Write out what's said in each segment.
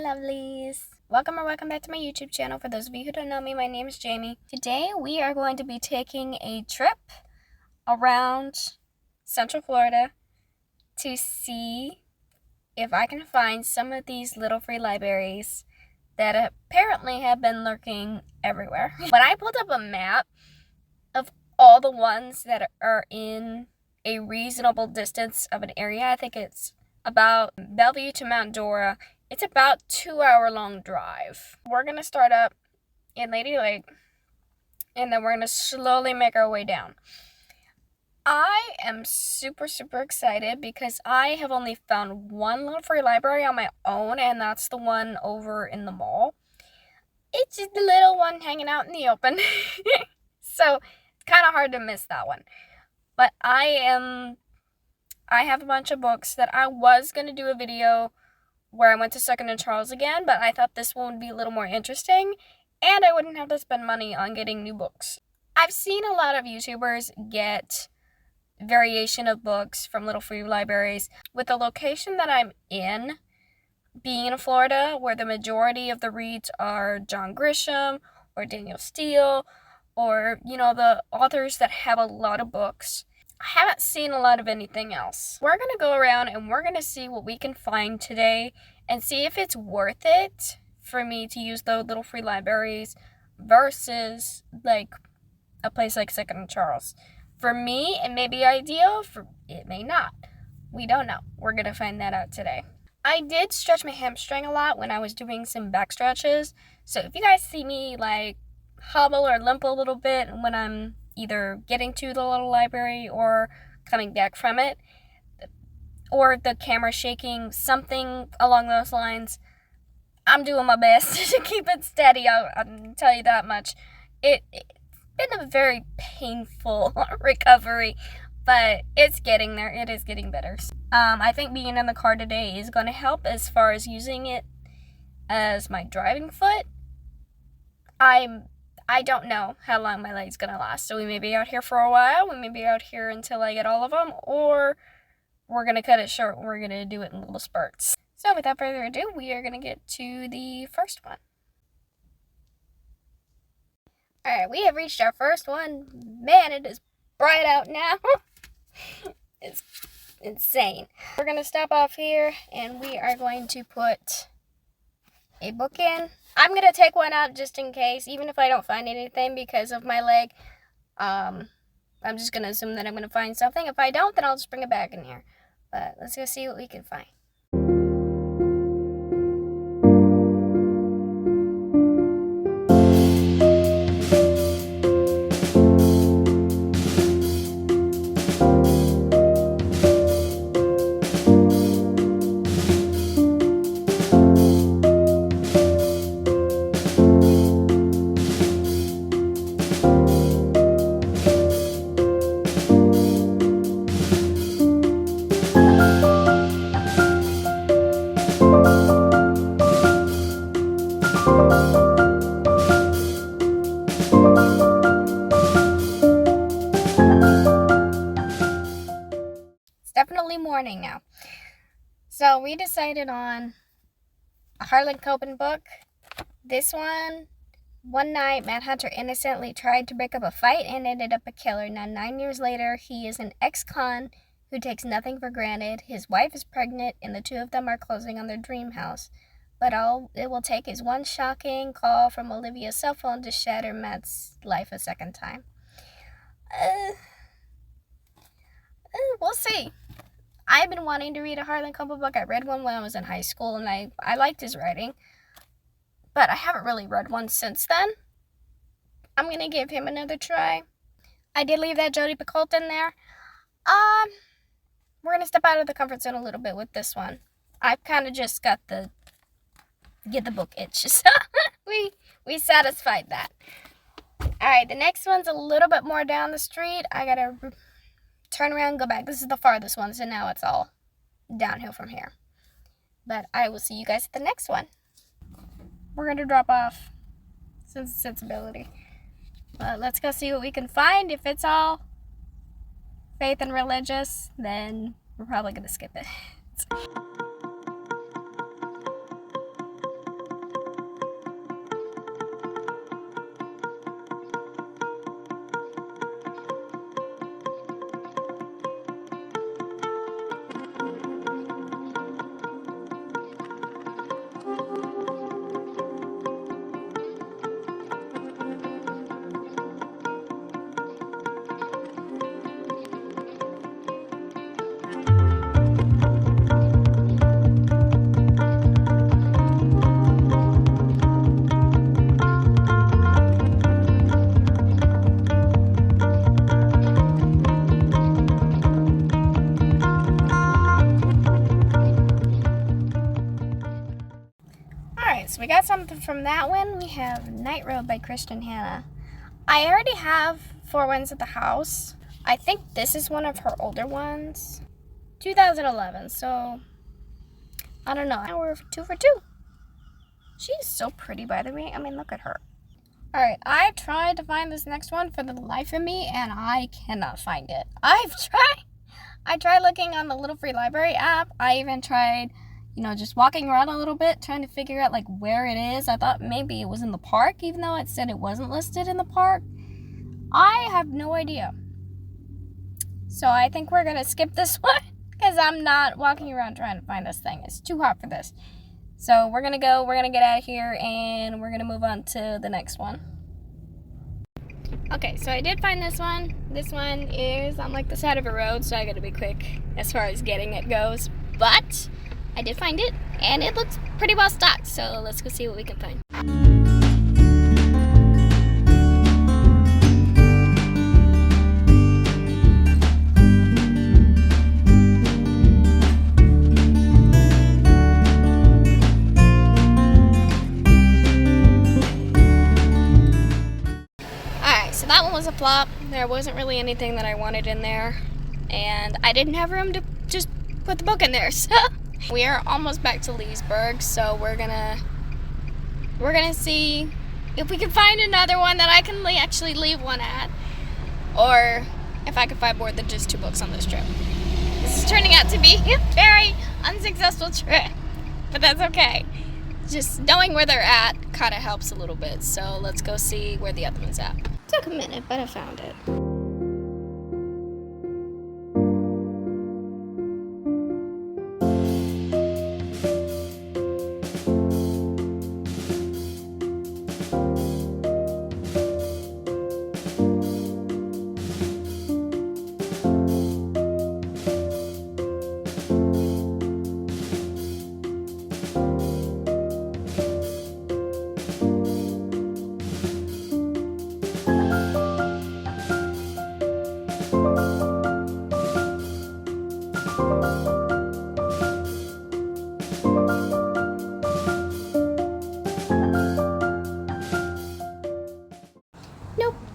lovelies. Welcome back to my YouTube channel. For those of you who don't know me, my name is Jamie. Today we are going to be taking a trip around Central Florida to see if I can find some of these little free libraries that apparently have been lurking everywhere. When I pulled up a map of all the ones that are in a reasonable distance of an area, I think it's about Bellevue to Mount Dora. It's about 2-hour long drive. We're gonna start up in Lady Lake, and then we're gonna slowly make our way down. I am super excited because I have only found one little free library on my own, and that's the one over in the mall. It's just the little one hanging out in the open. So it's kind of hard to miss that one. But I have a bunch of books that I was gonna do a video where I went to 2nd and Charles again, but I thought this one would be a little more interesting, and I wouldn't have to spend money on getting new books. I've seen a lot of YouTubers get variation of books from little free libraries. With the location that I'm in, being in Florida, where the majority of the reads are John Grisham or Daniel Steele, or, the authors that have a lot of books, I haven't seen a lot of anything else. We're going to go around and we're going to see what we can find today and see if it's worth it for me to use those little free libraries versus like a place like 2nd and Charles. For me, it may be ideal, it may not. We don't know. We're going to find that out today. I did stretch my hamstring a lot when I was doing some back stretches. So if you guys see me like hobble or limp a little bit when I'm either getting to the little library or coming back from it, or the camera shaking, something along those lines, I'm doing my best to keep it steady. I'll tell you that much. It's been a very painful recovery, but it's getting there. It is getting better. I think being in the car today is going to help as far as using it as my driving foot. I don't know how long my leg's going to last. So we may be out here for a while. We may be out here until I get all of them. Or we're going to cut it short. We're going to do it in little spurts. So without further ado, we are going to get to the first one. Alright, we have reached our first one. Man, it is bright out now. It's insane. We're going to stop off here and we are going to put a book in. I'm going to take one out just in case, even if I don't find anything because of my leg. I'm just going to assume that I'm going to find something. If I don't, then I'll just bring it back in here. But let's go see what we can find. Definitely morning now. So we decided on a Harlan Coben book. This one night, Matt Hunter innocently tried to break up a fight and ended up a killer. Now 9 years later, he is an ex-con who takes nothing for granted. His wife is pregnant and the two of them are closing on their dream house. But all it will take is one shocking call from Olivia's cell phone to shatter Matt's life a second time. We'll see. I've been wanting to read a Harlan Coben book. I read one when I was in high school, and I liked his writing. But I haven't really read one since then. I'm going to give him another try. I did leave that Jodi Picoult in there. We're going to step out of the comfort zone a little bit with this one. I've kind of just got the get the book itch. So we satisfied that. Alright, the next one's a little bit more down the street. I got to turn around and go back. This is the farthest one, so now it's all downhill from here. But I will see you guys at the next one. We're going to drop off Sense and Sensibility. But let's go see what we can find. If it's all faith and religious, then we're probably going to skip it. so we got something from that one. We have Night Road by Kristen Hanna. I already have 4 ones at the house. I think this is one of her older ones. 2011, so I don't know. Now we're 2 for 2. She's so pretty, by the way. I mean, look at her. Alright, I tried to find this next one for the life of me, and I cannot find it. I tried looking on the Little Free Library app. I even tried, just walking around a little bit, trying to figure out, where it is. I thought maybe it was in the park, even though it said it wasn't listed in the park. I have no idea. So I think we're going to skip this one, because I'm not walking around trying to find this thing. It's too hot for this. So we're going to go, we're going to get out of here, and we're going to move on to the next one. Okay, so I did find this one. This one is on the side of a road, so I got to be quick as far as getting it goes. But I did find it, and it looks pretty well stocked, so let's go see what we can find. That one was a flop. There wasn't really anything that I wanted in there, and I didn't have room to just put the book in there. So we are almost back to Leesburg, so we're gonna see if we can find another one that I can actually leave one at, or if I can find more than just 2 books on this trip. This is turning out to be a very unsuccessful trip, but that's okay. Just knowing where they're at kind of helps a little bit. So let's go see where the other one's at. Took a minute, but I found it.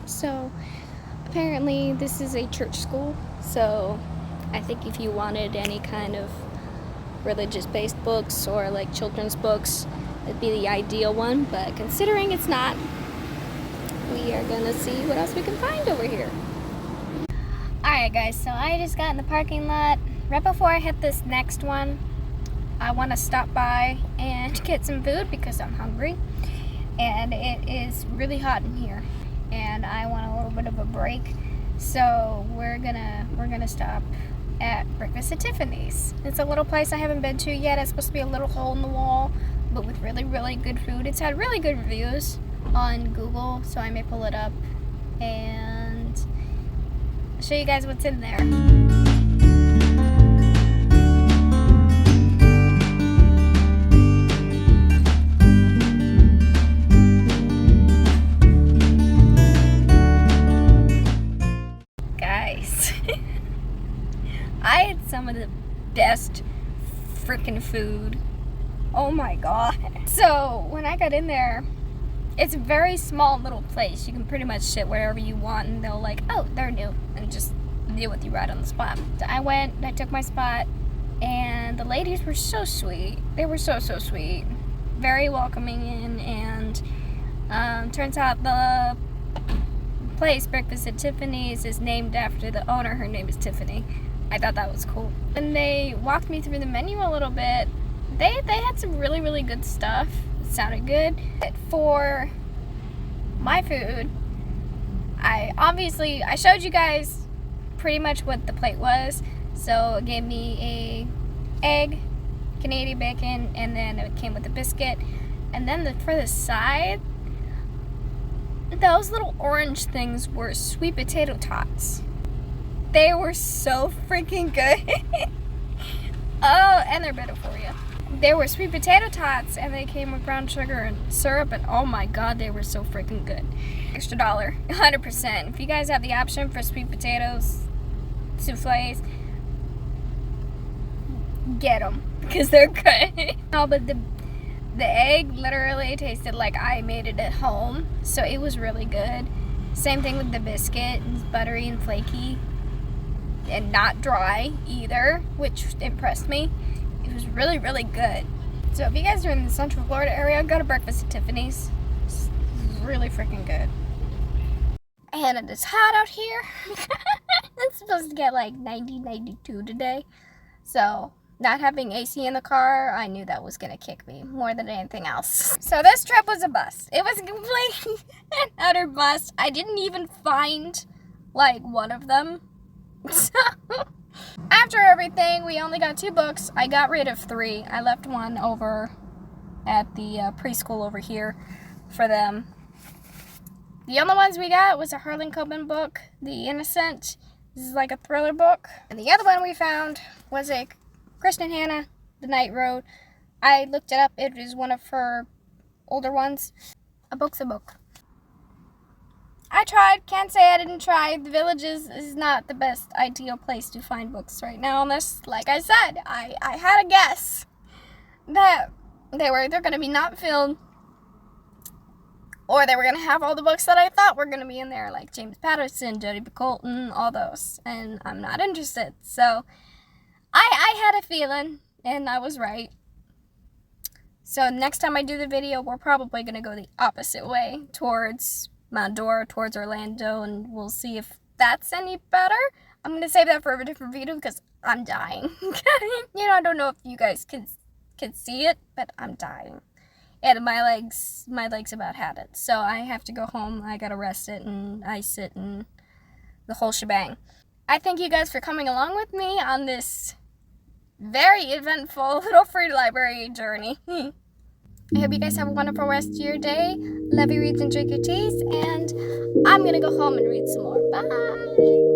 So apparently this is a church school, so I think if you wanted any kind of religious-based books or children's books, it'd be the ideal one, but considering it's not, we are gonna see what else we can find over here. Alright guys, so I just got in the parking lot. Right before I hit this next one, I want to stop by and get some food because I'm hungry, and it is really hot in here. And I want a little bit of a break, so we're gonna stop at Breakfast at Tiffany's. It's a little place I haven't been to yet. It's supposed to be a little hole in the wall, but with really, really good food. It's had really good reviews on Google, so I may pull it up and show you guys what's in there. I had some of the best freaking food. Oh my god. So when I got in there, it's a very small little place. You can pretty much sit wherever you want, and they'll oh, they're new, and just deal with you right on the spot. So I went, I took my spot, and the ladies were so sweet. They were so sweet. Very welcoming in, and turns out the place, Breakfast at Tiffany's, is named after the owner. Her name is Tiffany. I thought that was cool. And they walked me through the menu a little bit. They had some really, really good stuff. It sounded good. For my food, I showed you guys pretty much what the plate was. So it gave me a egg, Canadian bacon, and then it came with a biscuit. And then for the side, those little orange things were sweet potato tots. They were so freaking good. Oh, and they're better for you. They were sweet potato tots, and they came with brown sugar and syrup, and oh my god, they were so freaking good. Extra $1, 100%. If you guys have the option for sweet potatoes, souffles, get them, because they're good. Oh, but The egg literally tasted like I made it at home, so it was really good. Same thing with the biscuit. It was buttery and flaky and not dry either, which impressed me. It was really, really good. So if you guys are in the Central Florida area, go to breakfast at Tiffany's. It's really freaking good. And it is hot out here. It's supposed to get like 90, 92 today. So not having AC in the car, I knew that was going to kick me more than anything else. So this trip was a bust. It was a complete and utter bust. I didn't even find like one of them. So after everything, we only got 2 books. I got rid of 3. I left one over at the preschool over here for them. The only ones we got was a Harlan Coben book, The Innocent. This is like a thriller book. And the other one we found was a Kristen Hanna, The Night Road. I looked it up. It is one of her older ones. A book's a book. I tried. Can't say I didn't try. The Villages is not the best ideal place to find books right now unless, like I said, I had a guess that they were either going to be not filled or they were going to have all the books that I thought were going to be in there, like James Patterson, Jodi Colton, all those. And I'm not interested. So I had a feeling, and I was right. So next time I do the video, we're probably going to go the opposite way, towards Mount Dora, towards Orlando, and we'll see if that's any better. I'm going to save that for a different video because I'm dying. I don't know if you guys can see it, but I'm dying. And my legs about had it. So I have to go home. I got to rest it and ice it and the whole shebang. I thank you guys for coming along with me on this very eventful little free library journey. I hope you guys have a wonderful rest of your day. Love your reads and drink your teas. And I'm going to go home and read some more. Bye.